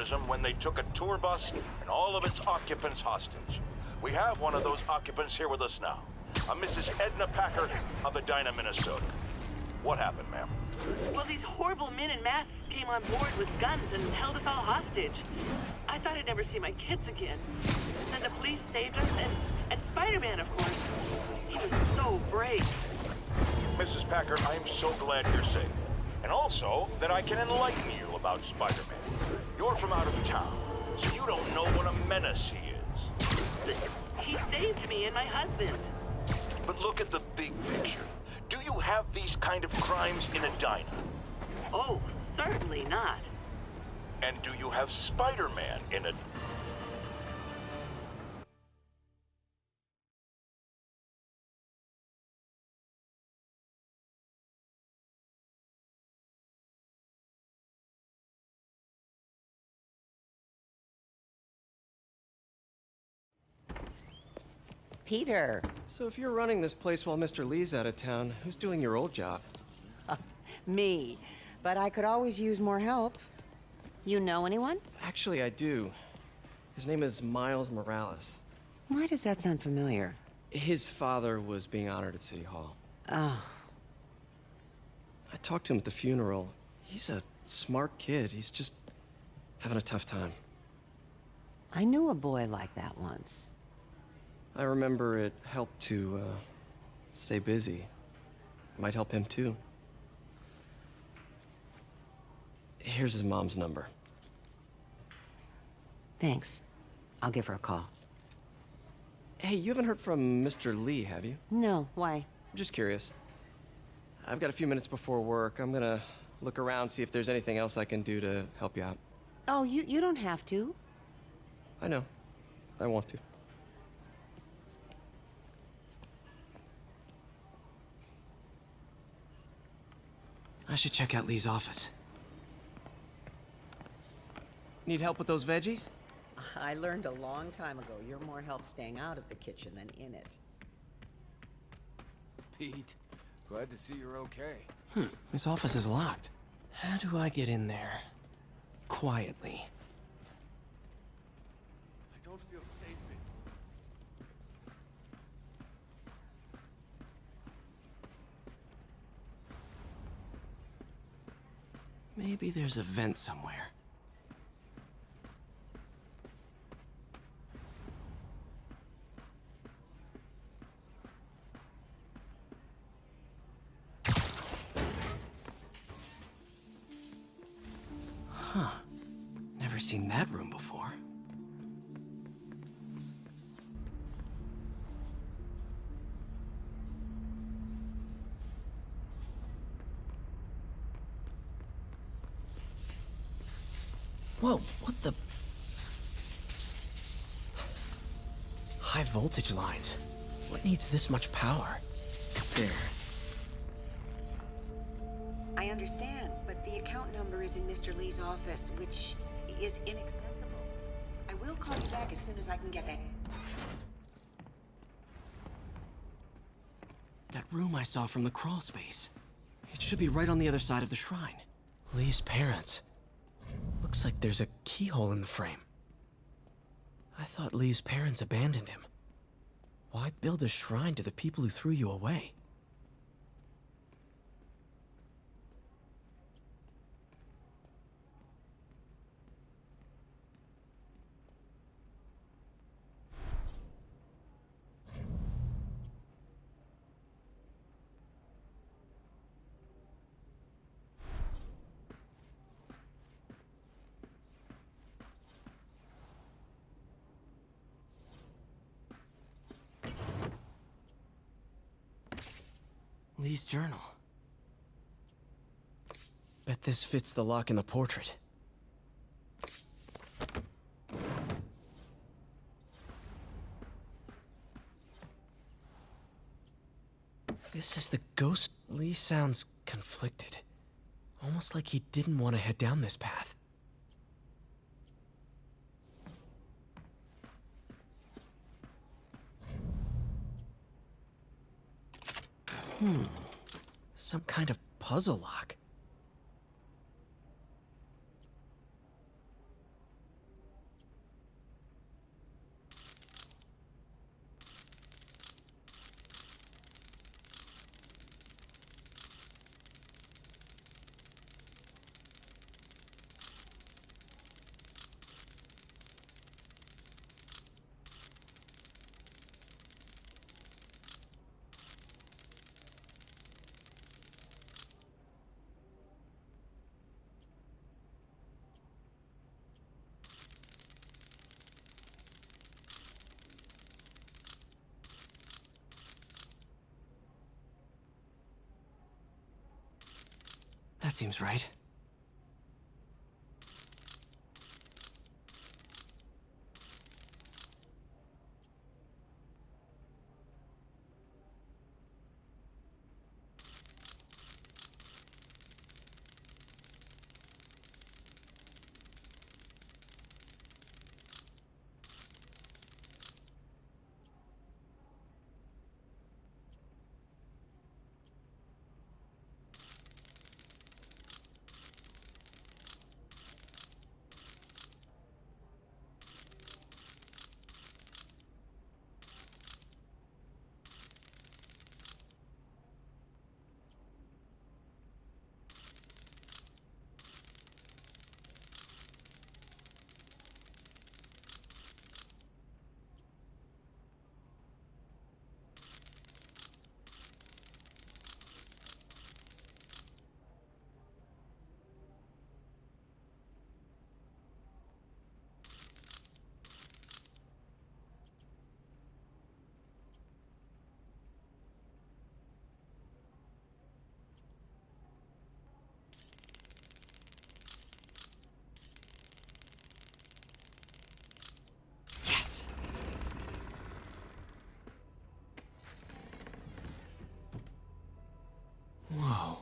vandalism when they took a tour bus and all of its occupants hostage. We have one of those occupants here with us now, a Mrs. Edna Packer of Edina, Minnesota. What happened, ma'am? Well, these horrible men in masks came on board with guns and held us all hostage. I thought I'd never see my kids again. Then the police saved us, and Spiderman, of course. He was so brave. Mrs. Packer, I am so glad you're safe. And also, that I can enlighten you about Spider-Man. You're from out of town, so you don't know what a menace he is. He saved me and my husband. But look at the big picture. Do you have these kind of crimes in Edina? Oh, certainly not. And do you have Spider-Man in it? Peter. So if you're running this place while Mr. Lee's out of town, who's doing your old job? Me. But I could always use more help. You know anyone? Actually, I do. His name is Miles Morales. Why does that sound familiar? His father was being honored at City Hall. Oh. I talked to him at the funeral. He's a smart kid. He's just having a tough time. I knew a boy like that once. I remember it helped to, stay busy. Might help him, too. Here's his mom's number. Thanks. I'll give her a call. Hey, you haven't heard from Mr. Lee, have you? No, why? Just curious. I've got a few minutes before work. I'm gonna look around, see if there's anything else I can do to help you out. Oh, you don't have to. I know. I want to. I should check out Lee's office. Need help with those veggies? I learned a long time ago you're more help staying out of the kitchen than in it. Pete, glad to see you're okay. This office is locked. How do I get in there? Quietly. I don't feel safe in. Maybe there's a vent somewhere. Huh. Never seen that room before. Whoa, what the? High voltage lines. What needs this much power? There. I understand, but the account number is in Mr. Lee's office, which is inaccessible. I will call you back as soon as I can get that. That room I saw from the crawl space. It should be right on the other side of the shrine. Lee's parents. Looks like there's a keyhole in the frame. I thought Lee's parents abandoned him. Why build a shrine to the people who threw you away? Lee's journal. Bet this fits the lock in the portrait. This is the ghost. Lee sounds conflicted. Almost like he didn't want to head down this path. Some kind of puzzle lock. That seems right. Yes! Whoa.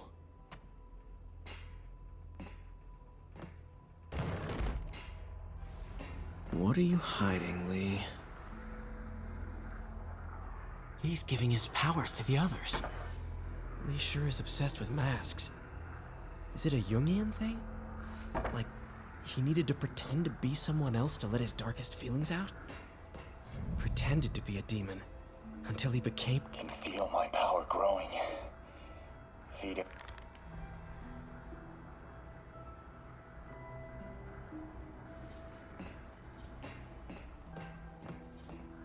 What are you hiding, Lee? Lee's giving his powers to the others. Lee sure is obsessed with masks. Is it a Jungian thing? Like, he needed to pretend to be someone else to let his darkest feelings out? Pretended to be a demon, until he became... Can feel my power growing. Feed it.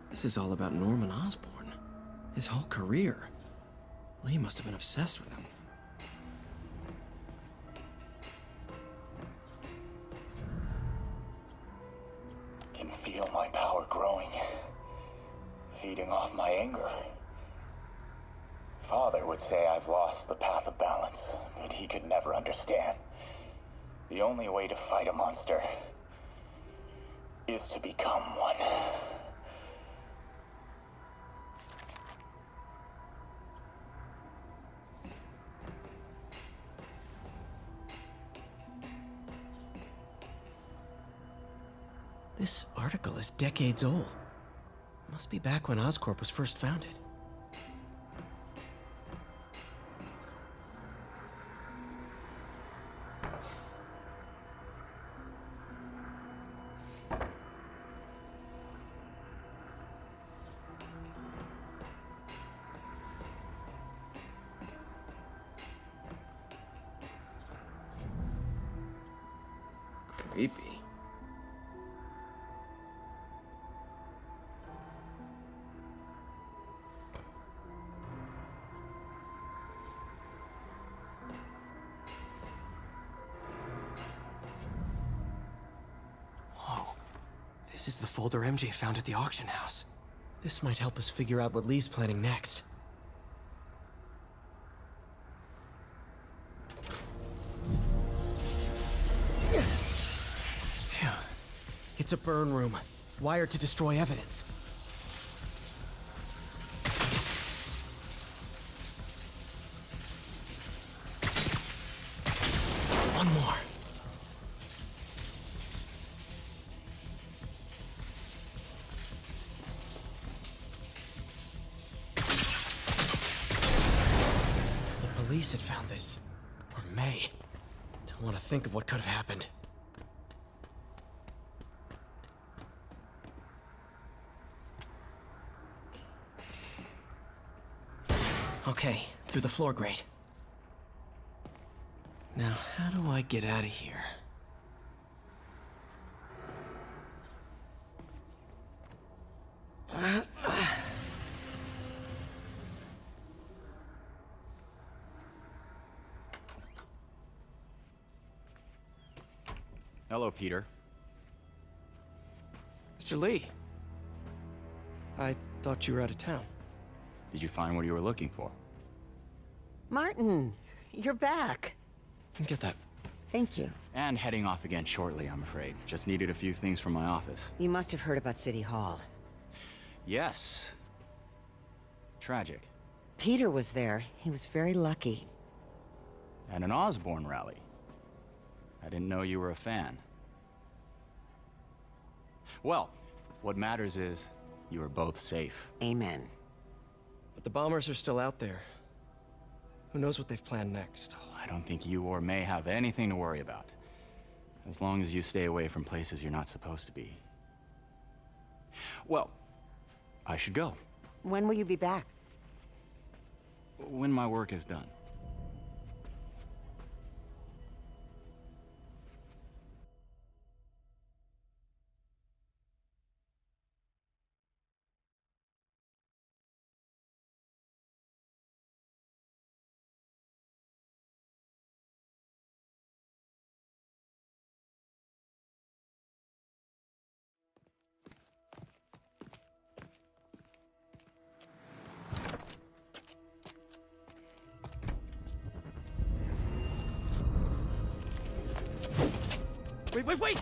This is all about Norman Osborn. His whole career. Lee must have been obsessed with him. Can feel my power growing. Feeding off my anger. Father would say I've lost the path of balance, but he could never understand. The only way to fight a monster is to become one. This article is decades old. Must be back when Oscorp was first founded. Creepy. This is the folder MJ found at the auction house. This might help us figure out what Lee's planning next. Phew. It's a burn room, wired to destroy evidence. One more. Police had found this. Or May. Don't want to think of what could have happened. Okay, through the floor grate. Now, how do I get out of here? Hello, Peter. Mr. Lee. I thought you were out of town. Did you find what you were looking for? Martin, you're back. Get that. Thank you. And heading off again shortly, I'm afraid. Just needed a few things from my office. You must have heard about City Hall. Yes. Tragic. Peter was there. He was very lucky. And an Osborn rally. I didn't know you were a fan. Well, what matters is you are both safe. Amen. But the bombers are still out there. Who knows what they've planned next? I don't think you or May have anything to worry about. As long as you stay away from places you're not supposed to be. Well, I should go. When will you be back? When my work is done. Wait!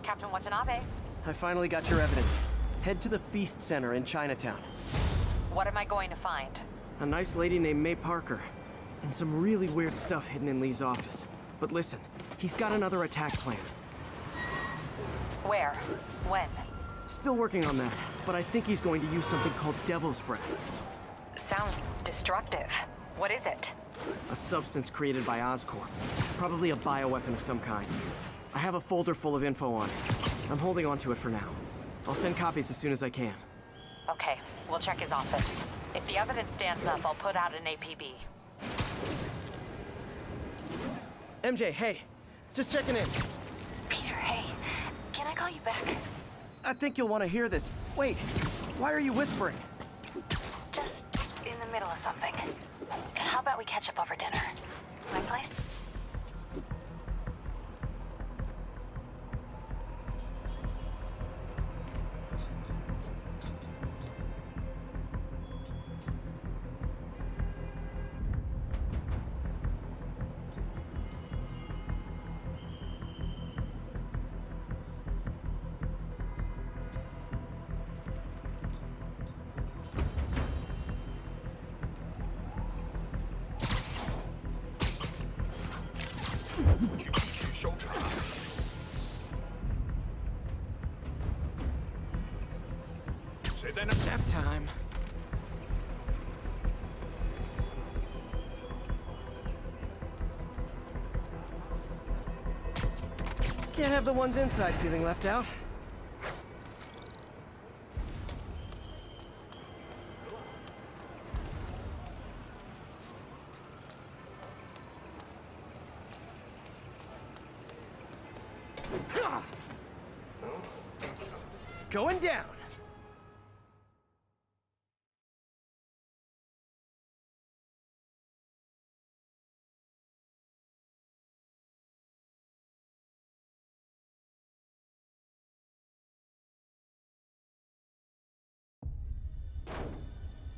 Captain Watanabe, I finally got your evidence. Head to the Feast Center in Chinatown. what am I going to find? A nice lady named May Parker. And some really weird stuff hidden in Lee's office. But listen, he's got another attack plan. Where? When? Still working on that, but I think he's going to use something called Devil's Breath. Sounds destructive. What is it? A substance created by Oscorp. Probably a bioweapon of some kind. I have a folder full of info on it. I'm holding on to it for now. I'll send copies as soon as I can. Okay, we'll check his office. If the evidence stands up, I'll put out an APB. MJ, hey. Just checking in. Peter, hey, can I call you back? I think you'll want to hear this. Wait, why are you whispering? Just in the middle of something. How about we catch up over dinner? My place? Nap time. Can't have the ones inside feeling left out. Going down.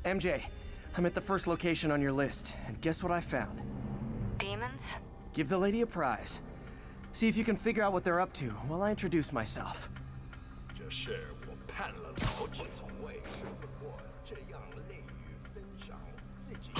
MJ, I'm at the first location on your list, and guess what I found? Demons? Give the lady a prize. See if you can figure out what they're up to while I introduce myself. 这是我盼了老久，从未收获过这样乐于分享自己。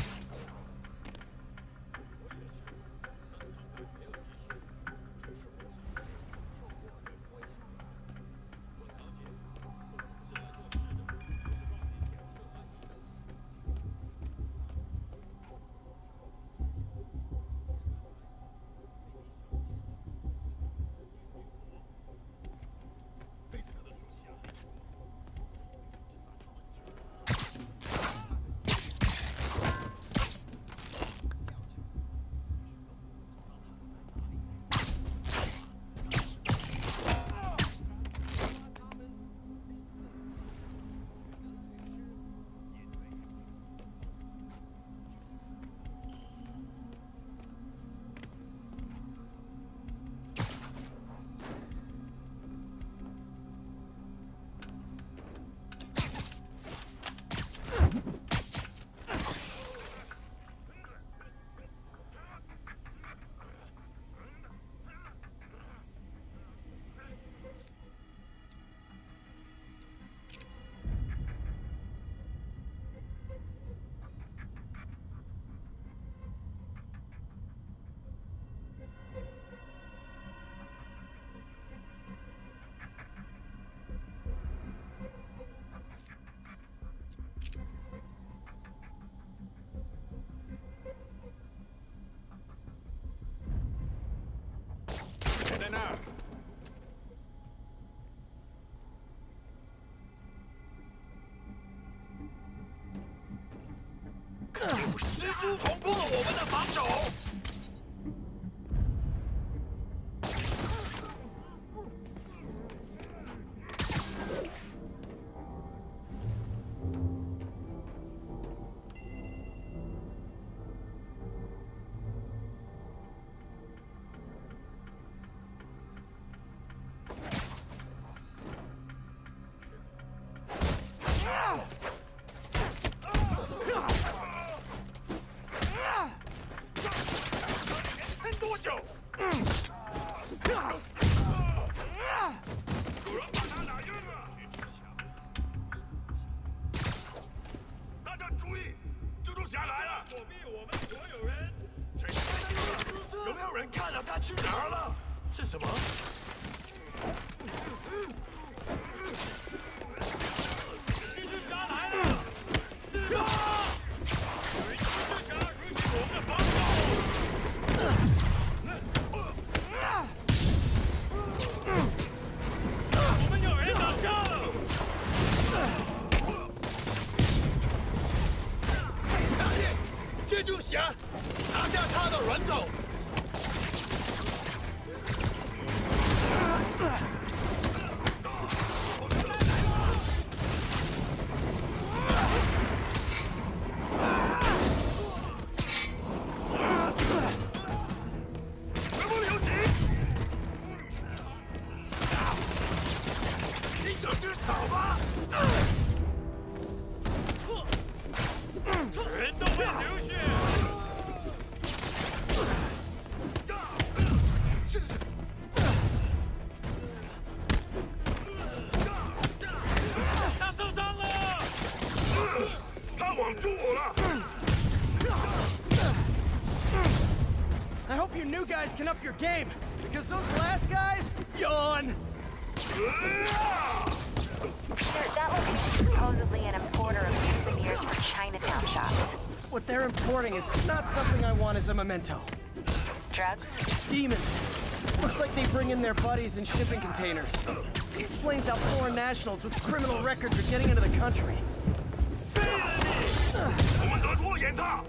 蛛捅破了我们的防守。多久？大家注意，蜘蛛侠来了！躲避我们所有人。有没有人看到他去哪儿了？是什么？蜘蛛侠来了！是吧？蜘蛛侠入侵我们的防守。我们有人打架了！大力，蜘蛛侠，拿下他的人头！全部留级！你整只草吧！人都会流血。他受伤了，他网住我了。I hope you new guys can up your game, because those last guys, yawn. That location's supposedly an importer of souvenirs for Chinatown shops. What they're importing is not something I want as a memento. Drugs? Demons. Looks like they bring in their buddies in shipping containers. Explains how foreign nationals with criminal records are getting into the country. 我们得拖延他。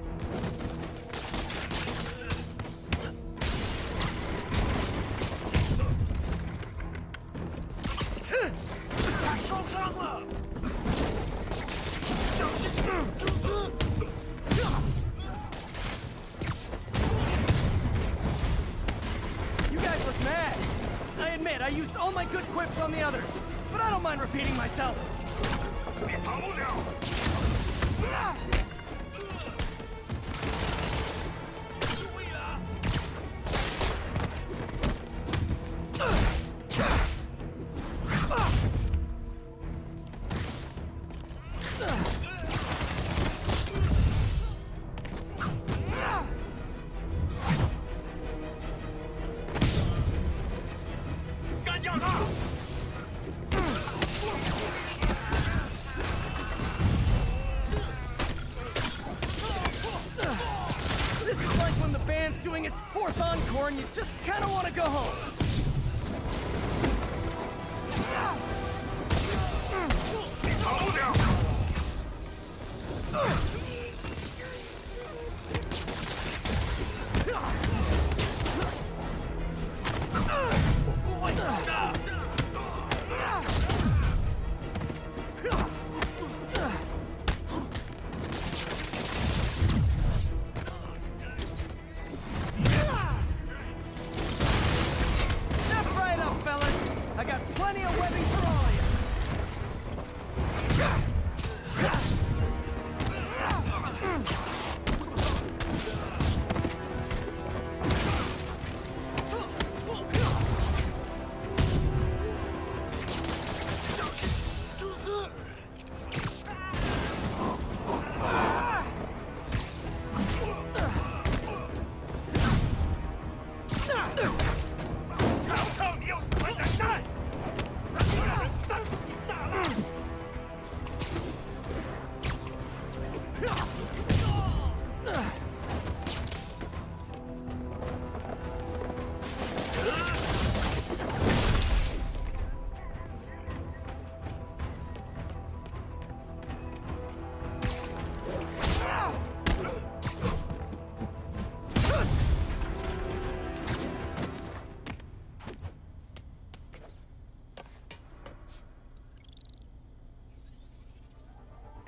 他受伤了。小心，蛛丝。 You guys look mad. I admit, I used all my good quips on the others, but I don't mind repeating myself. 你跑不了。注意了。干掉他！ This is like when the band's doing its fourth encore and you just kind of want to go home. 你跑不了。我不会跑的。 Step right up, fellas. I got plenty of webbing for all of you.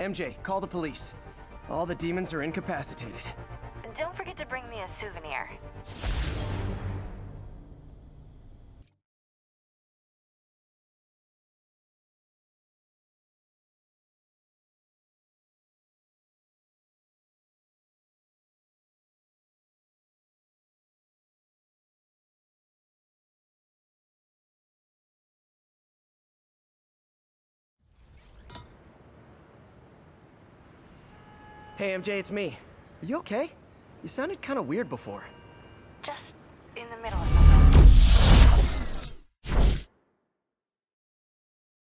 MJ, call the police. All the demons are incapacitated. Don't forget to bring me a souvenir. Hey, MJ, it's me. Are you okay? You sounded kind of weird before. Just